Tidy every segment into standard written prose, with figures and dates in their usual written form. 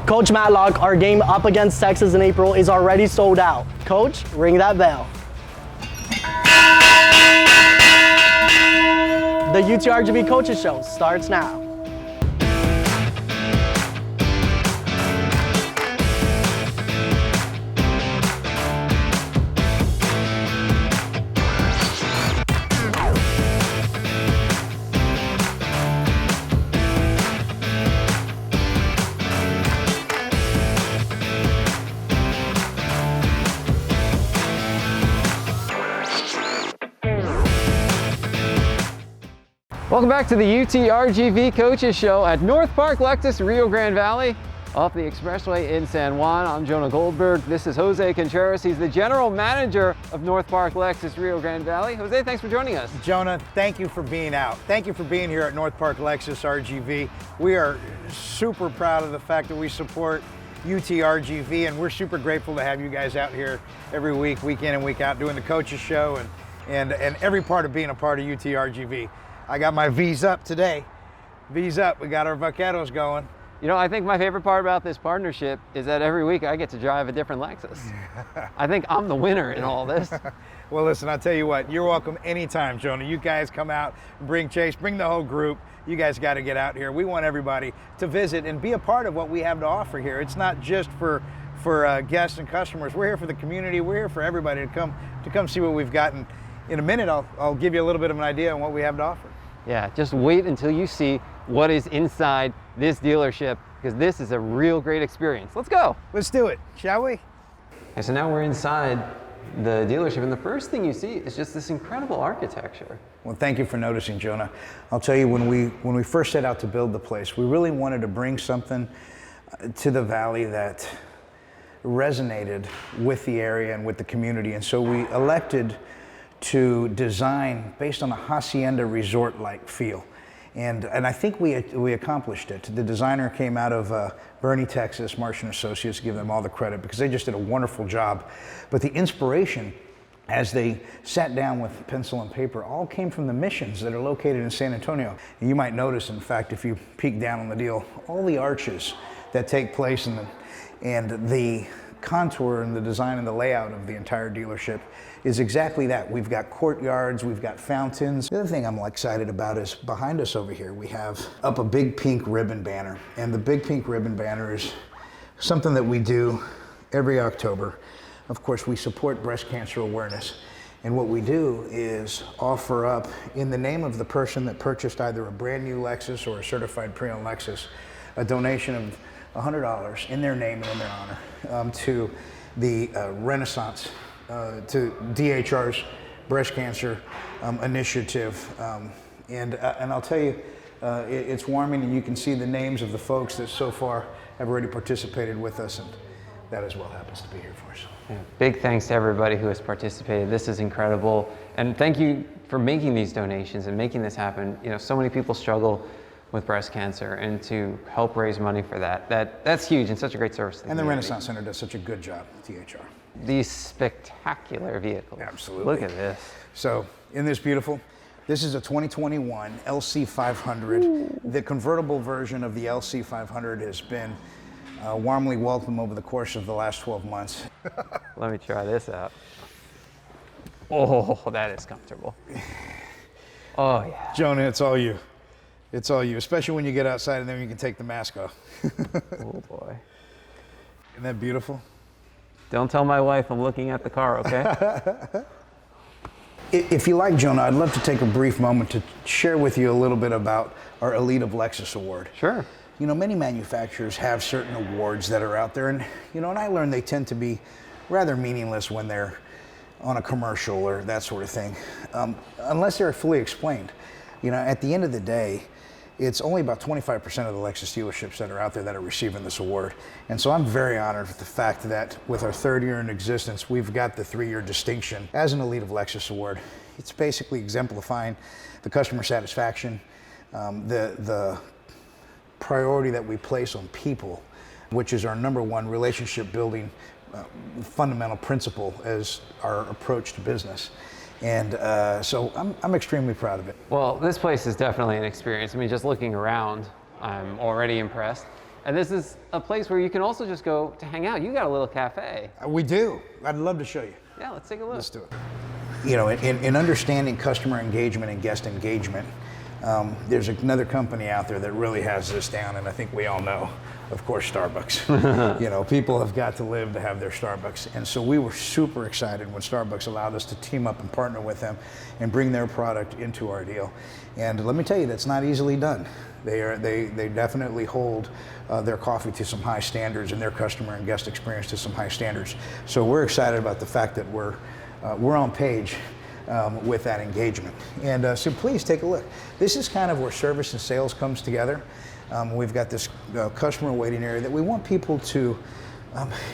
Coach Matlock, our game up against Texas in April is already sold out. Coach, ring that bell. The UTRGV Coaches Show starts now. Welcome back to the UTRGV Coaches Show at North Park Lexus, Rio Grande Valley, off the expressway in San Juan. I'm Jonah Goldberg. This is Jose Contreras. He's the general manager of North Park Lexus, Rio Grande Valley. Jose, thanks for joining us. Jonah, thank you for being out. Thank you for being here at North Park Lexus RGV. We are super proud of the fact that we support UTRGV, and we're super grateful to have you guys out here every week, week in and week out, doing the Coaches Show and every part of being a part of UTRGV. I got my V's up today. V's up, we got our vaqueros going. You know, I think my favorite part about this partnership is that every week I get to drive a different Lexus. I think I'm the winner in all this. Well, listen, I'll tell you what, you're welcome anytime, Jonah. You guys come out, bring Chase, bring the whole group. You guys got to get out here. We want everybody to visit and be a part of what we have to offer here. It's not just for guests and customers. We're here for the community. We're here for everybody to come see what we've got. And in a minute, I'll give you a little bit of an idea on what we have to offer. Yeah, just wait until you see what is inside this dealership, because this is a real great experience. Let's go. Let's do it, shall we? Okay, so now we're inside the dealership, and the first thing you see is just this incredible architecture. Well, thank you for noticing, Jonah. I'll tell you, when we first set out to build the place, we really wanted to bring something to the valley that resonated with the area and with the community, and so we elected to design based on a Hacienda resort-like feel. And I think we accomplished it. The designer came out of Boerne, Texas, Marsh & Associates, give them all the credit because they just did a wonderful job. But the inspiration, as they sat down with pencil and paper, all came from the missions that are located in San Antonio. And you might notice, in fact, if you peek down on the deal, all the arches that take place and the contour and the design and the layout of the entire dealership is exactly that. We've got courtyards, we've got fountains. The other thing I'm excited about is behind us over here, we have up a big pink ribbon banner. And the big pink ribbon banner is something that we do every October. Of course, we support breast cancer awareness. And what we do is offer up, in the name of the person that purchased either a brand new Lexus or a certified pre-owned Lexus, a donation of $100 in their name and in their honor to the Renaissance, to DHR's breast cancer initiative. And I'll tell you, it's warming, and you can see the names of the folks that so far have already participated with us, and that as well happens to be here for us. Yeah, big thanks to everybody who has participated. This is incredible. And thank you for making these donations and making this happen. You know, so many people struggle with breast cancer, and to help raise money for that's huge and such a great service to the And the community. Renaissance Center does such a good job with DHR. These spectacular vehicles. Absolutely. Look at this. So, isn't this beautiful? This is a 2021 LC500. Ooh. The convertible version of the LC500 has been warmly welcomed over the course of the last 12 months. Let me try this out. Oh, that is comfortable. Oh, yeah. Jonah, it's all you. It's all you, especially when you get outside and then you can take the mask off. Oh, boy. Isn't that beautiful? Don't tell my wife I'm looking at the car, okay? If you like, Jonah, I'd love to take a brief moment to share with you a little bit about our Elite of Lexus Award. Sure. You know, many manufacturers have certain awards that are out there, and I learned they tend to be rather meaningless when they're on a commercial or that sort of thing, unless they're fully explained. At the end of the day, it's only about 25% of the Lexus dealerships that are out there that are receiving this award. And so I'm very honored with the fact that with our third year in existence, we've got the 3-year distinction as an Elite of Lexus Award. It's basically exemplifying the customer satisfaction, the priority that we place on people, which is our number one relationship building fundamental principle as our approach to business. And so I'm extremely proud of it. Well, this place is definitely an experience. I mean, just looking around, I'm already impressed. And this is a place where you can also just go to hang out. You got a little cafe. We do. I'd love to show you. Yeah, let's take a look. Let's do it. You know, in understanding customer engagement and guest engagement, there's another company out there that really has this down, and I think we all know, of course, Starbucks. You know, people have got to live to have their Starbucks. And so we were super excited when Starbucks allowed us to team up and partner with them and bring their product into our deal. And let me tell you, that's not easily done. They definitely hold their coffee to some high standards and their customer and guest experience to some high standards. So we're excited about the fact that we're on page with that engagement. And so please take a look. This is kind of where service and sales comes together. We've got this customer waiting area that we want people to,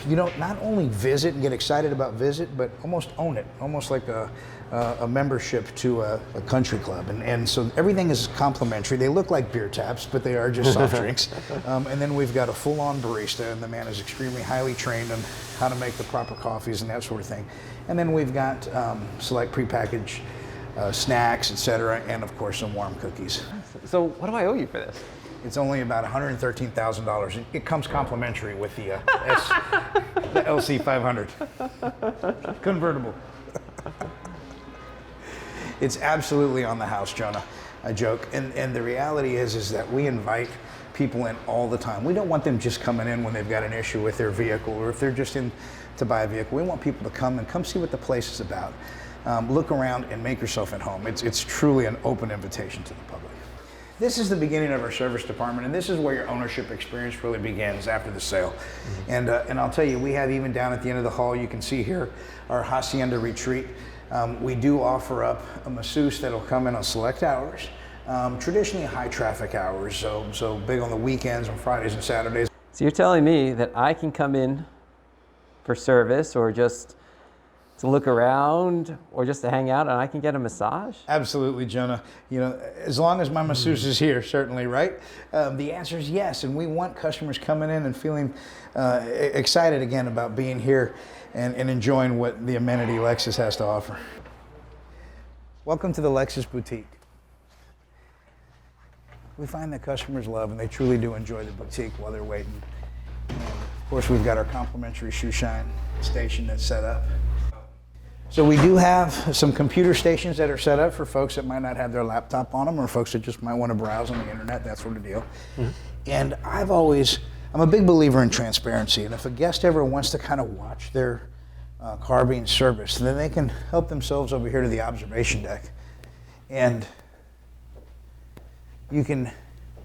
you know, not only visit and get excited about visit, but almost own it, almost like a membership to a country club. And so everything is complimentary. They look like beer taps, but they are just soft drinks. And then we've got a full-on barista, and the man is extremely highly trained on how to make the proper coffees and that sort of thing. And then we've got select prepackaged snacks, etc., and of course some warm cookies. So what do I owe you for this? It's only about $113,000. It comes complimentary with the LC 500 convertible. It's absolutely on the house, Jonah. I joke, and the reality is that we invite people in all the time. We don't want them just coming in when they've got an issue with their vehicle, or if they're just in to buy a vehicle. We want people to come see what the place is about. Look around and make yourself at home. It's truly an open invitation to the public. This is the beginning of our service department, and this is where your ownership experience really begins after the sale. Mm-hmm. And I'll tell you, we have even down at the end of the hall, you can see here our Hacienda Retreat. We do offer up a masseuse that'll come in on select hours, traditionally high traffic hours, so big on the weekends, on Fridays and Saturdays. So you're telling me that I can come in for service, or just to look around, or just to hang out, and I can get a massage? Absolutely, Jonah. You know, as long as my masseuse is here, certainly, right? The answer is yes, and we want customers coming in and feeling excited again about being here and enjoying what the amenity Lexus has to offer. Welcome to the Lexus Boutique. We find that customers love, and they truly do enjoy the boutique while they're waiting. And of course, we've got our complimentary shoe shine station that's set up. So we do have some computer stations that are set up for folks that might not have their laptop on them, or folks that just might want to browse on the internet, that sort of deal. Mm-hmm. And I'm a big believer in transparency, and if a guest ever wants to kind of watch their car being serviced, then they can help themselves over here to the observation deck. And you can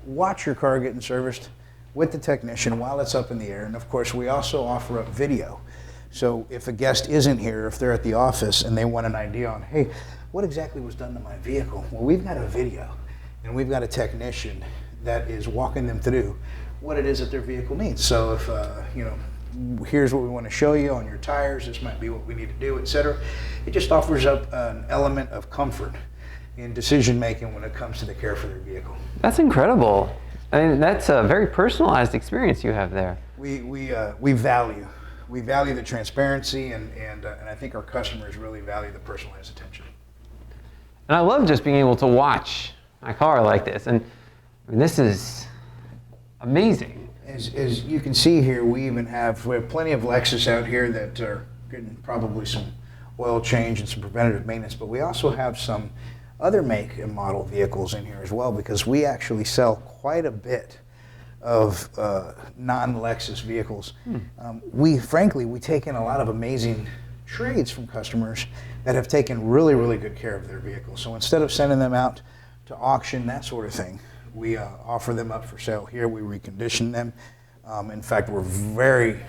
watch your car getting serviced with the technician while it's up in the air. And of course, we also offer up video. So if a guest isn't here, if they're at the office and they want an idea on, hey, what exactly was done to my vehicle? Well, we've got a video, and we've got a technician that is walking them through what it is that their vehicle needs. So if, you know, here's what we want to show you on your tires, this might be what we need to do, etc. It just offers up an element of comfort in decision making when it comes to the care for their vehicle. That's incredible. I mean, that's a very personalized experience you have there. We value the transparency, and I think our customers really value the personalized attention. And I love just being able to watch my car like this, and I mean, this is amazing. As you can see here, we have plenty of Lexus out here that are getting probably some oil change and some preventative maintenance, but we also have some other make and model vehicles in here as well, because we actually sell quite a bit of non-Lexus vehicles. We take in a lot of amazing trades from customers that have taken really, really good care of their vehicles. So instead of sending them out to auction, that sort of thing, we offer them up for sale here. We recondition them. In fact, we're very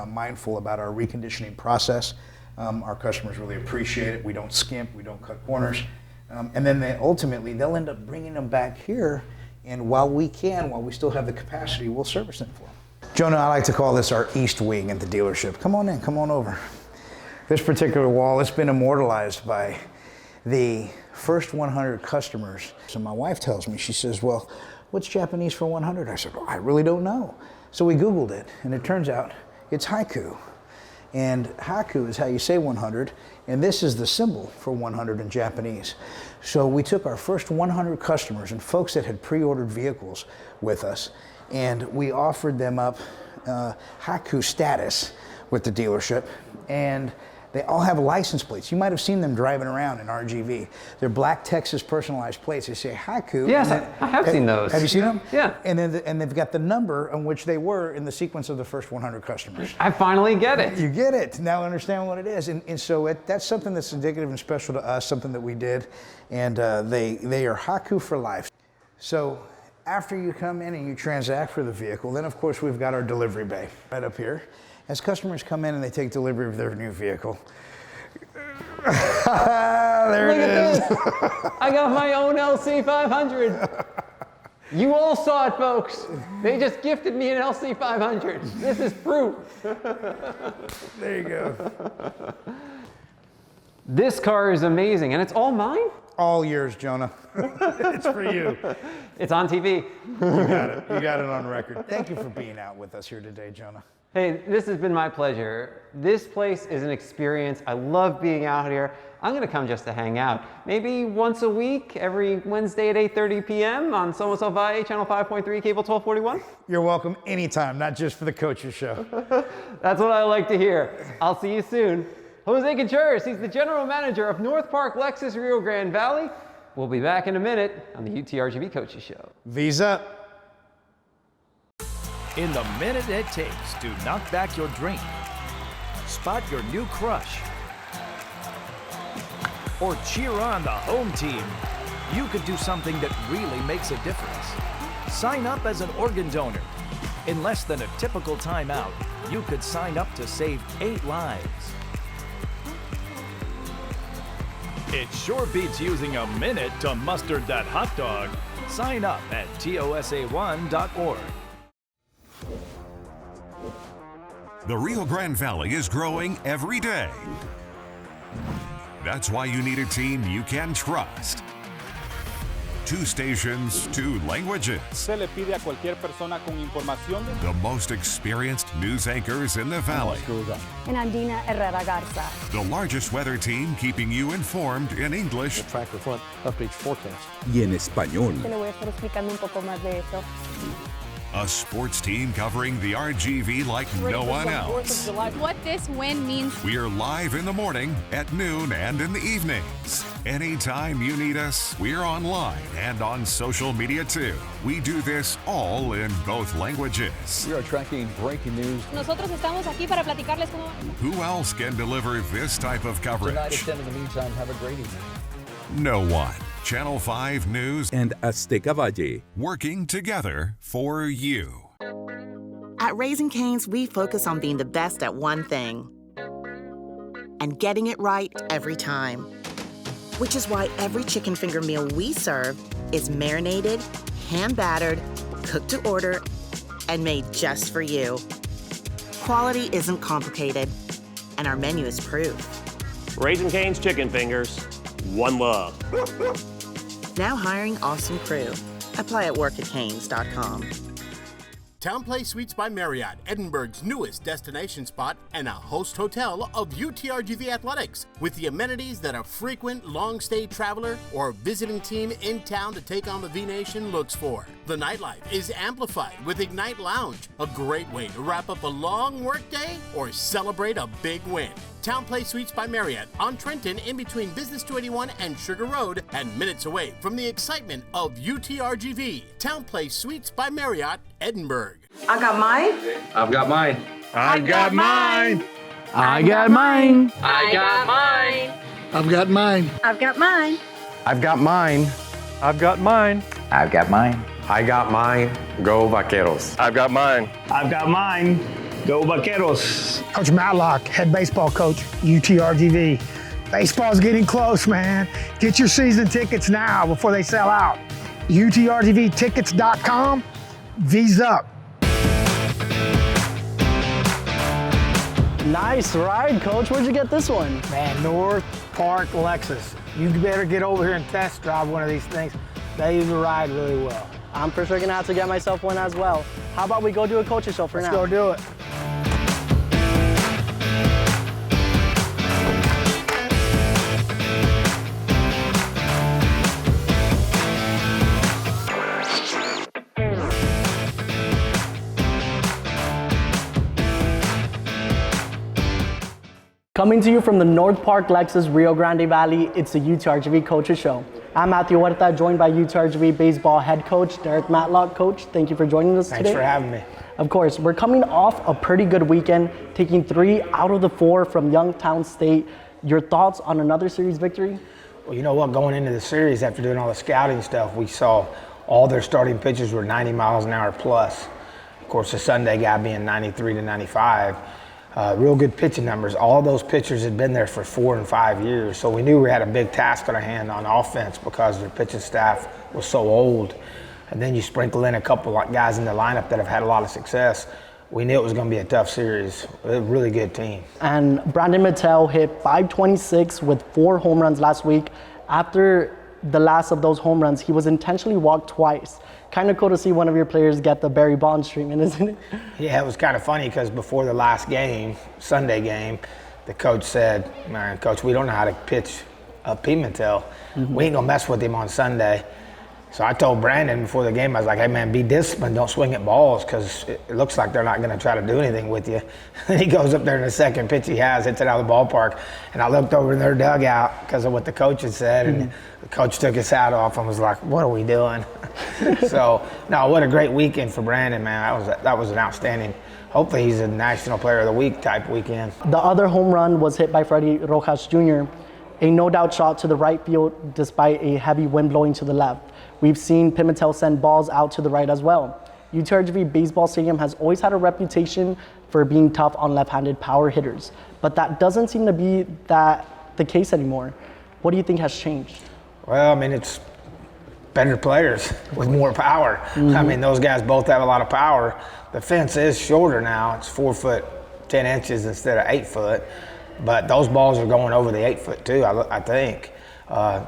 mindful about our reconditioning process. Our customers really appreciate it. We don't skimp, we don't cut corners. And then ultimately, they'll end up bringing them back here, and while we still have the capacity, we'll service them for them. Jonah, I like to call this our east wing at the dealership. Come on in, come on over. This particular wall, it's been immortalized by the first 100 customers. So my wife tells me, she says, well, what's Japanese for 100? I said, well, I really don't know. So we Googled it, and it turns out it's haiku. And haiku is how you say 100, and this is the symbol for 100 in Japanese. So we took our first 100 customers and folks that had pre-ordered vehicles with us, and we offered them up Haku status with the dealership, and they all have license plates. You might have seen them driving around in RGV. They're black Texas personalized plates. They say Haku. Yes, I have seen those. Have you seen them? Yeah. And then and they've got the number on which they were in the sequence of the first 100 customers. I finally get it. You get it. Now understand what it is. And so that's something that's indicative and special to us, something that we did. And they are Haku for life. So after you come in and you transact for the vehicle, then of course we've got our delivery bay right up here. As customers come in and they take delivery of their new vehicle, there it is. I got my own LC500. You all saw it, folks. They just gifted me an LC500. This is proof. There you go. This car is amazing, and it's all mine? All yours, Jonah. It's for you. It's on TV. You got it. You got it on record. Thank you for being out with us here today, Jonah. Hey, this has been my pleasure. This place is an experience. I love being out here. I'm gonna come just to hang out. Maybe once a week, every Wednesday at 8:30 p.m. on So Valle, channel 5.3, cable 1241. You're welcome anytime, not just for the Coaches Show. That's what I like to hear. I'll see you soon. Jose Contreras, he's the general manager of North Park Lexus Rio Grande Valley. We'll be back in a minute on the UTRGV Coaches Show. Visa. In the minute it takes to knock back your drink, spot your new crush, or cheer on the home team, you could do something that really makes a difference. Sign up as an organ donor. In less than a typical timeout, you could sign up to save 8 lives. It sure beats using a minute to mustard that hot dog. Sign up at tosa1.org. The Rio Grande Valley is growing every day. That's why you need a team you can trust. 2 stations, 2 languages. Se le pide a cualquier persona con información de... The most experienced news anchors in the valley. And Andina Herrera Garza. The largest weather team keeping you informed in English. Tractor front updates forecast. Y en español. Te le voy a estar explicando un poco más de eso. A sports team covering the RGV like no one else. What this win means. We're live in the morning, at noon, and in the evenings. Anytime you need us, we're online and on social media too. We do this all in both languages. We are tracking breaking news. Nosotros estamos aquí para platicarles cómo va. Who else can deliver this type of coverage? Tonight at 10 in the meantime, have a great evening. No one. Channel 5 News And Azteca Valle. working together for you. At Raising Cane's, we focus on being the best at one thing and getting it right every time. Which is why every chicken finger meal we serve is marinated, hand-battered, cooked to order, and made just for you. Quality isn't complicated, and our menu is proof. Raising Cane's Chicken Fingers, one love. Now hiring awesome crew. Apply at work@canes.com. TownePlace Suites by Marriott, Edinburgh's newest destination spot and a host hotel of UTRGV Athletics, with the amenities that a frequent long-stay traveler or visiting team in town to take on the V-Nation looks for. The nightlife is amplified with Ignite Lounge, a great way to wrap up a long workday or celebrate a big win. TownePlace Suites by Marriott on Trenton in between Business 281 and Sugar Road and minutes away from the excitement of UTRGV. TownePlace Suites by Marriott, Edinburgh. I got mine. I've got mine. I got mine. I got mine. I got mine. I've got mine. I've got mine. I've got mine. I've got mine. I've got mine. I got mine. Go Vaqueros. I've got mine. I've got mine. Go Vaqueros. Coach Matlock, head baseball coach, UTRGV. Baseball's getting close, man. Get your season tickets now before they sell out. UTRGVtickets.com. V's up. Nice ride, Coach. Where'd you get this one? Man, North Park Lexus. You better get over here and test drive one of these things. They ride really well. I'm for sure gonna have to get myself one as well. How about we go do a coaching show for now? Let's go do it. Coming to you from the North Park Lexus Rio Grande Valley, it's the UTRGV Coaches Show. I'm Matthew Huerta, joined by UTRGV Baseball Head Coach Derek Matlock. Coach, thank you for joining us today. Thanks for having me. Of course, we're coming off a pretty good weekend, taking 3 out of the 4 from Youngstown State. Your thoughts on another series victory? Well, you know what, going into the series, after doing all the scouting stuff, we saw all their starting pitchers were 90 miles an hour plus. Of course, the Sunday guy being 93 to 95. Real good pitching numbers. All those pitchers had been there for 4 and 5 years, so we knew we had a big task on our hand on offense because their pitching staff was so old. And then you sprinkle in a couple of guys in the lineup that have had a lot of success. We knew it was going to be a tough series. A really good team. And Brandon Mattel hit .526 with 4 home runs last week. After the last of those home runs, he was intentionally walked twice. Kind of cool to see one of your players get the Barry Bonds treatment, isn't it? Yeah, it was kind of funny because before the last game, Sunday game, the coach said, "Man, Coach, we don't know how to pitch Pimentel. We ain't going to mess with him on Sunday." So I told Brandon before the game, I was like, "Hey man, be disciplined, don't swing at balls because it looks like they're not going to try to do anything with you." And he goes up there in the second pitch he has, hits it out of the ballpark. And I looked over in their dugout because of what the coach had said, and the coach took his hat off and was like, "What are we doing?" So, no, what a great weekend for Brandon, man. That was an outstanding. Hopefully he's a National Player of the Week type weekend. The other home run was hit by Freddie Rojas Jr., a no-doubt shot to the right field despite a heavy wind blowing to the left. We've seen Pimentel send balls out to the right as well. UTRGV Baseball Stadium has always had a reputation for being tough on left-handed power hitters, but that doesn't seem to be the case anymore. What do you think has changed? Well, I mean, it's better players with more power. I mean, those guys both have a lot of power. The fence is shorter now. It's 4 foot 10 inches instead of 8 foot, but those balls are going over the 8 foot too, I think.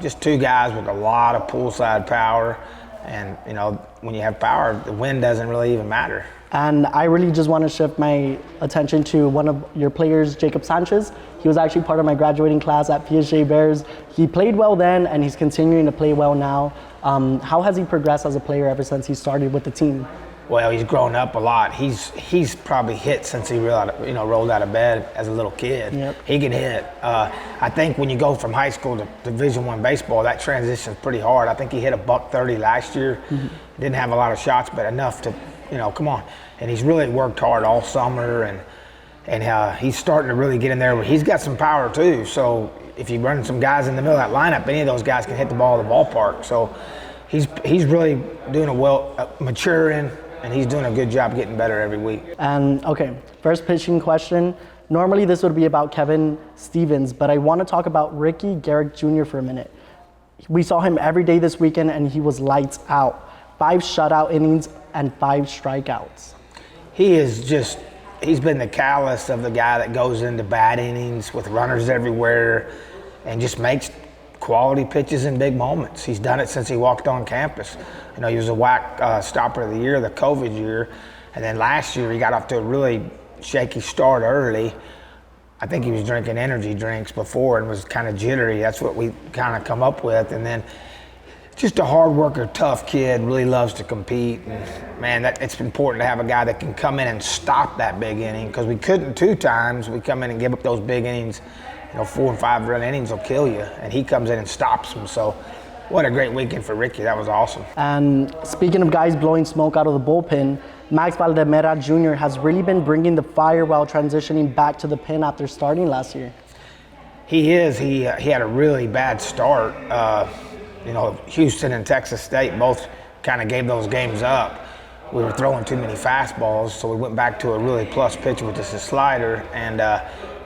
Just 2 guys with a lot of poolside power, and you know, when you have power, the wind doesn't really even matter. And I really just want to shift my attention to one of your players, Jacob Sanchez. He was actually part of my graduating class at PSG Bears. He played well then, and he's continuing to play well now. How has he progressed as a player ever since he started with the team? Well, he's grown up a lot. He's probably hit since he rolled out of bed as a little kid. Yep. He can hit. I think when you go from high school to Division I baseball, that transition's pretty hard. I think he hit a .130 last year. Didn't have a lot of shots, but enough to, come on. And he's really worked hard all summer, and he's starting to really get in there. He's got some power too. So if you run some guys in the middle of that lineup, any of those guys can hit the ball at the ballpark. So he's really doing maturing. And he's doing a good job getting better every week. And okay, first pitching question. Normally this would be about Kevin Stevens, but I want to talk about Ricky Garrick Jr. for a minute. We saw him every day this weekend and he was lights out. 5 shutout innings and 5 strikeouts. He's been the catalyst of the guy that goes into bad innings with runners everywhere and just makes quality pitches in big moments. He's done it since he walked on campus. He was a WAC stopper of the year, the COVID year, and then last year he got off to a really shaky start early. I think he was drinking energy drinks before and was kind of jittery. That's what we kind of come up with. And then just a hard worker, tough kid, really loves to compete. And man, it's important to have a guy that can come in and stop that big inning, because we couldn't 2 times. We come in and give up those big innings. 4 and 5 run innings will kill you, and he comes in and stops them. So what a great weekend for Ricky. That was awesome. And speaking of guys blowing smoke out of the bullpen, Max Valdemera Jr. has really been bringing the fire while transitioning back to the pen after starting last year. He is. He had a really bad start. Houston and Texas State both kind of gave those games up. We were throwing too many fastballs, so we went back to a really plus pitch, which is a slider, and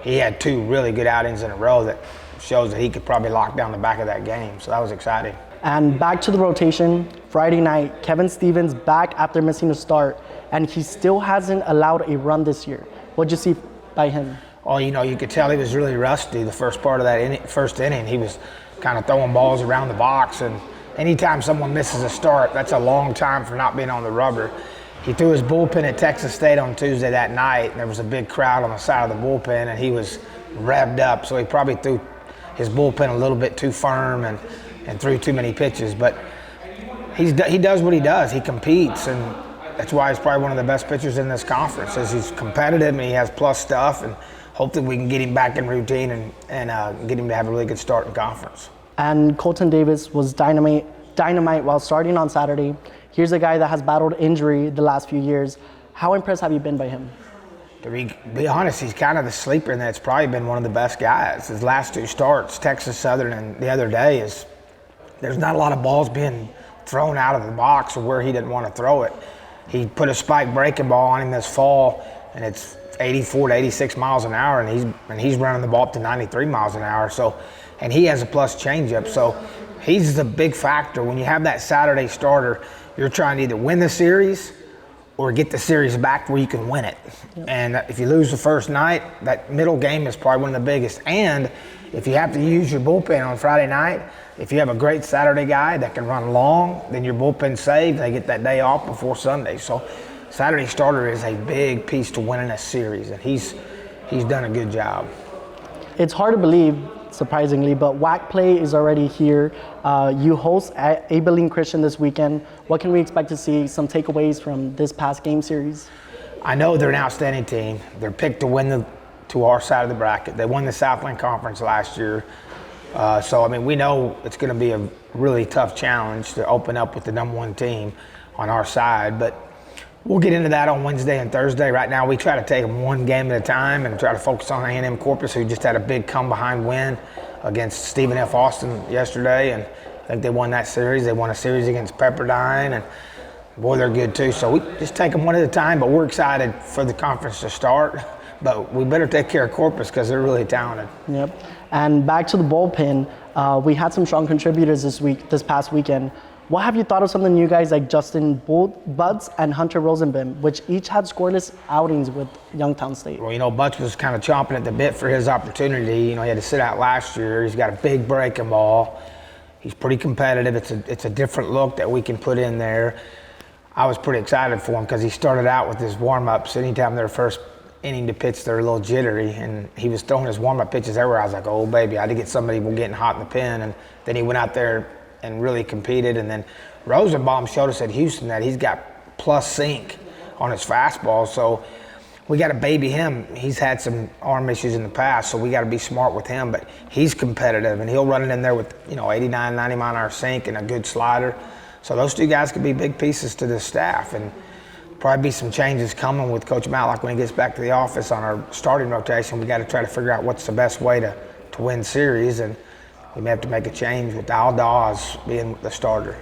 he had 2 really good outings in a row that shows that he could probably lock down the back of that game. So that was exciting. And back to the rotation, Friday night, Kevin Stevens back after missing a start, and he still hasn't allowed a run this year. What'd you see by him? Oh, you could tell he was really rusty the first part of that first inning. He was kind of throwing balls around the box, and anytime someone misses a start, that's a long time for not being on the rubber. He threw his bullpen at Texas State on Tuesday that night, and there was a big crowd on the side of the bullpen, and he was revved up, so he probably threw his bullpen a little bit too firm and threw too many pitches. But he does what he does. He competes, and that's why he's probably one of the best pitchers in this conference. Is he's competitive and he has plus stuff, and hopefully we can get him back in routine and get him to have a really good start in conference. And Colton Davis was dynamite while starting on Saturday. Here's a guy that has battled injury the last few years. How impressed have you been by him? To be honest, he's kind of the sleeper, and that's probably been one of the best guys. His last 2 starts, Texas Southern and the other day, there's not a lot of balls being thrown out of the box or where he didn't want to throw it. He put a spike breaking ball on him this fall, and it's 84 to 86 miles an hour, and he's running the ball up to 93 miles an hour. So, and he has a plus changeup. So he's the big factor. When you have that Saturday starter, you're trying to either win the series or get the series back where you can win it. Yep. And if you lose the first night, that middle game is probably one of the biggest. And if you have to use your bullpen on Friday night, if you have a great Saturday guy that can run long, then your bullpen's saved. They get that day off before Sunday. So Saturday starter is a big piece to winning a series, and he's done a good job. It's hard to believe, surprisingly, but WAC play is already here. You host Abilene Christian this weekend. What can we expect to see, some takeaways from this past game series? I know they're an outstanding team. They're picked to win to our side of the bracket. They won the Southland Conference last year. So, I mean, we know it's going to be a really tough challenge to open up with the #1 team on our side, but we'll get into that on Wednesday and Thursday. Right now, we try to take them one game at a time and try to focus on A&M Corpus, who just had a big come-behind win against Stephen F. Austin yesterday, and I think they won that series. They won a series against Pepperdine, and boy, they're good too. So we just take them one at a time, but we're excited for the conference to start. But we better take care of Corpus because they're really talented. Yep. And back to the bullpen, we had some strong contributors this past weekend. What have you thought of some of the new guys like Justin Butts and Hunter Rosenbim, which each had scoreless outings with Youngstown State? Well, you know, Butts was kind of chomping at the bit for his opportunity. You know, he had to sit out last year. He's got a big breaking ball. He's pretty competitive. It's a different look that we can put in there. I was pretty excited for him because he started out with his warm-ups. Anytime their first inning to pitch, they're a little jittery, and he was throwing his warm-up pitches everywhere. I was like, oh, baby, I had to get somebody getting hot in the pen. And then he went out there and really competed. And then Rosenbaum showed us at Houston that he's got plus sink on his fastball. So we got to baby him. He's had some arm issues in the past, so we got to be smart with him. But he's competitive, and he'll run it in there with, 89, 90 mile an hour sink and a good slider. So those 2 guys could be big pieces to this staff. And probably be some changes coming with Coach Matlock when he gets back to the office on our starting rotation. We got to try to figure out what's the best way to win series, and we may have to make a change with Al Dawes being the starter.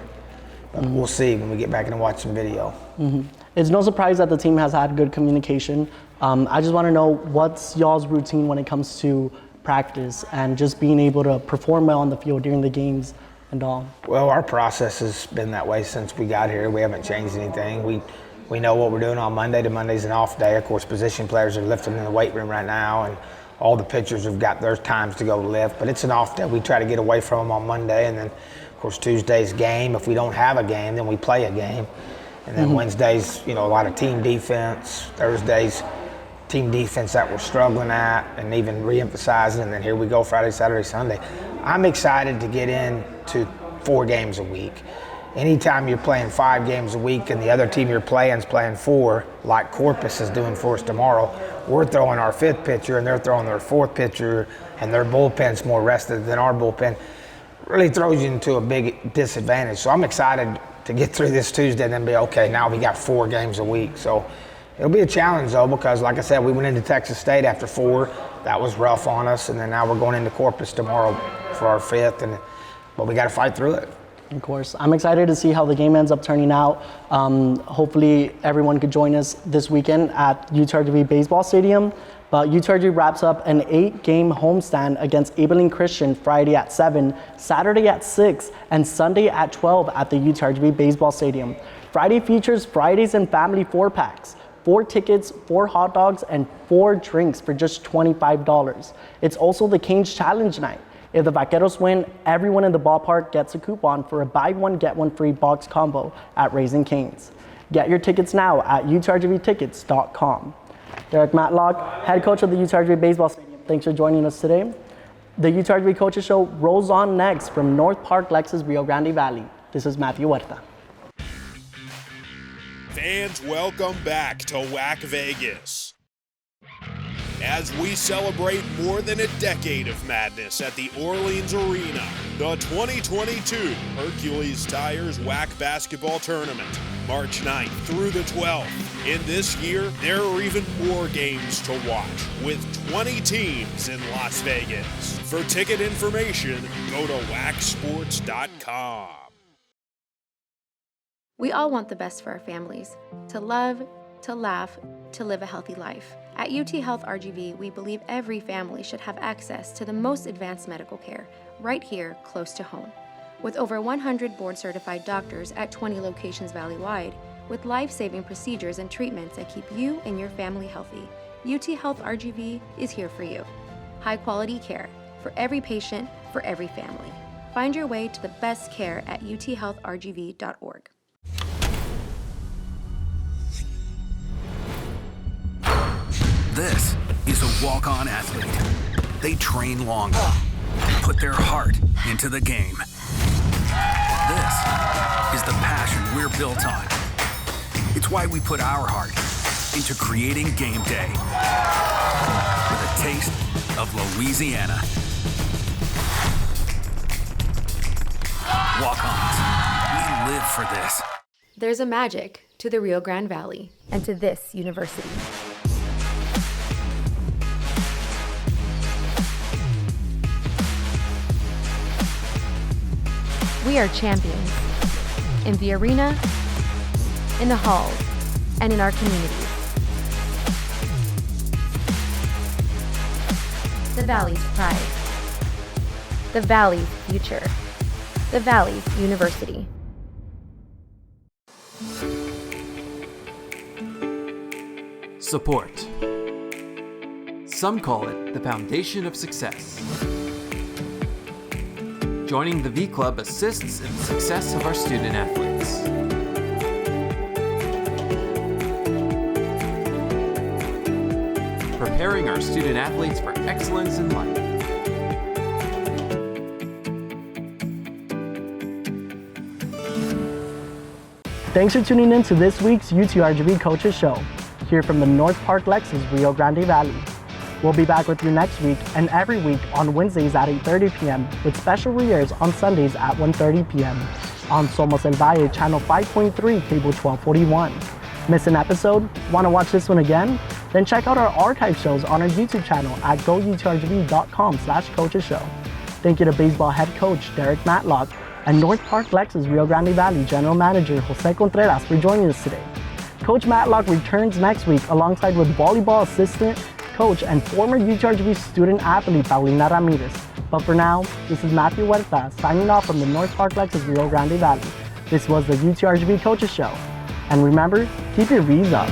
But we'll see when we get back and watch some video. Mm-hmm. It's no surprise that the team has had good communication. I just want to know, what's y'all's routine when it comes to practice and just being able to perform well on the field during the games and all? Well, our process has been that way since we got here. We haven't changed anything. We know what we're doing on Monday. Monday's an off day. Of course, position players are lifting in the weight room right now, and all the pitchers have got their times to go lift, but it's an off day. We try to get away from them on Monday, and then, of course, Tuesday's game. If we don't have a game, then we play a game. And then Wednesday's, a lot of team defense. Thursday's team defense that we're struggling at and even re-emphasizing, and then here we go Friday, Saturday, Sunday. I'm excited to get into 4 games a week. Anytime you're playing 5 games a week and the other team you're playing is playing 4, like Corpus is doing for us tomorrow, we're throwing our 5th pitcher and they're throwing their 4th pitcher, and their bullpen's more rested than our bullpen. Really throws you into a big disadvantage. So I'm excited to get through this Tuesday and then be okay, now we got 4 games a week. So it'll be a challenge though, because like I said, we went into Texas State after 4. That was rough on us, and then now we're going into Corpus tomorrow for our 5th, but we got to fight through it. Of course. I'm excited to see how the game ends up turning out. Hopefully everyone could join us this weekend at UTRGV Baseball Stadium. But UTRGV wraps up an 8-game homestand against Abilene Christian Friday at 7, Saturday at 6, and Sunday at 12 at the UTRGV Baseball Stadium. Friday features Fridays and Family 4-packs, 4 tickets, 4 hot dogs, and 4 drinks for just $25. It's also the Canes Challenge night. If the Vaqueros win, everyone in the ballpark gets a coupon for a buy one, get one free box combo at Raising Cane's. Get your tickets now at utrgvtickets.com. Derek Matlock, head coach of the UTRGV Baseball Stadium, thanks for joining us today. The UTRGV Coaches Show rolls on next from North Park, Lexus, Rio Grande Valley. This is Matthew Huerta. Fans, welcome back to WAC Vegas. as we celebrate more than a decade of madness at the Orleans Arena. The 2022 Hercules Tires WAC Basketball Tournament, March 9th through the 12th. In this year, there are even more games to watch, with 20 teams in Las Vegas. For ticket information, go to wacsports.com. We all want the best for our families, to love, to laugh, to live a healthy life. At UT Health RGV, we believe every family should have access to the most advanced medical care right here, close to home. With over 100 board-certified doctors at 20 locations valley-wide, with life-saving procedures and treatments that keep you and your family healthy, UT Health RGV is here for you. High-quality care for every patient, for every family. Find your way to the best care at uthealthrgv.org. This is a walk-on athlete. They train longer, put their heart into the game. This is the passion we're built on. It's why we put our heart into creating game day with a taste of Louisiana. Walk-ons, we live for this. There's a magic to the Rio Grande Valley and to this university. We are champions in the arena, in the halls, and in our communities. The Valley's pride. The Valley's future. The Valley's University. Support. Some call it the foundation of success. Joining the V Club assists in the success of our student athletes. Preparing our student athletes for excellence in life. Thanks for tuning in to this week's UTRGV Coaches Show, here from the North Park Lexus Rio Grande Valley. We'll be back with you next week and every week on Wednesdays at 8:30 p.m. with special re-airs on Sundays at 1:30 p.m. on Somos El Valle, channel 5.3, cable 1241. Miss an episode? Want to watch this one again? Then check out our archive shows on our YouTube channel at goutrgv.com/coacheshow. Thank you to baseball head coach Derek Matlock and North Park Lexus Rio Grande Valley General Manager Jose Contreras for joining us today. Coach Matlock returns next week alongside with volleyball assistant coach and former UTRGV student athlete Paulina Ramirez. But for now, this is Matthew Huerta signing off from the North Park Lexus Rio Grande Valley. This was the UTRGV Coaches Show. And remember, keep your V's up.